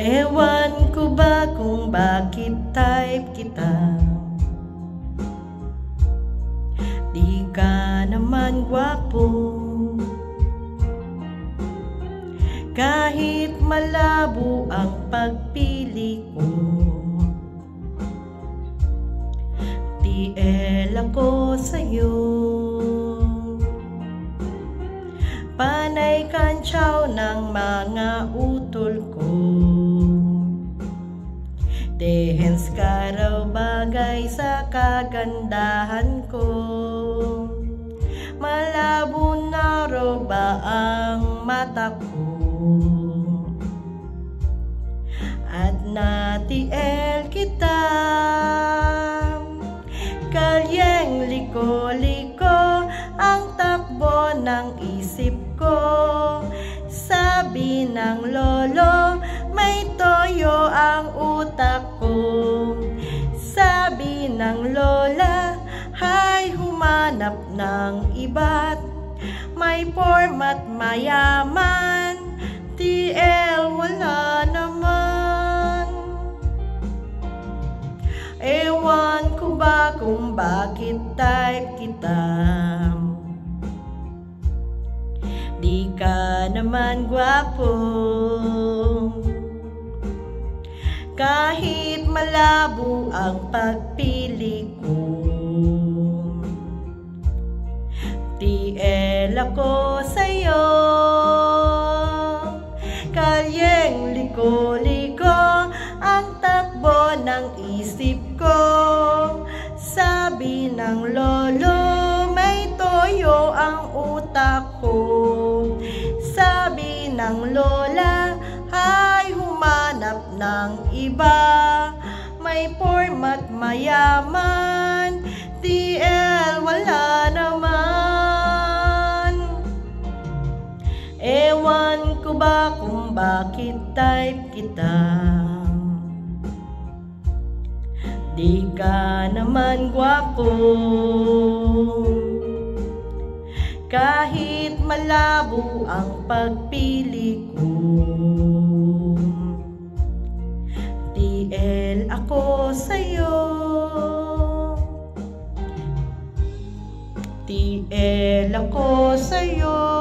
Ewan ko ba kung bakit type kita. Di ka naman gwapo, kahit malabo ang pagpili ko. TL ako sa'yo, panay kantsaw ng mga utol ko. Dehens ka raw bagay sa kagandahan ko. Malabo na raw ba ang mata ko? At na-TL kita, kalyeng liko-liko ang takbo ng isip ko. Sabi ng lolo, may toyo ang utak ko. Sabi ng lola, hay humanap ng iba't may format mayaman. TL wala naman. Ewan ko ba kung bakit type kita. Di ka naman gwapo, kahit malabo ang pagpili ko. TL ako sa'yo, kalyeng liko-liko ang takbo ng isip ko. Sabi ng lolo, may toyo ang utak ko. Sabi ng lola, hay humanap ng iba, may format mayaman. TL wala naman. Ewan ko ba kung bakit type kita. Di ka naman gwapo, kahit malabo ang pagpili ko. TL ako sa'yo, TL ako sa'yo.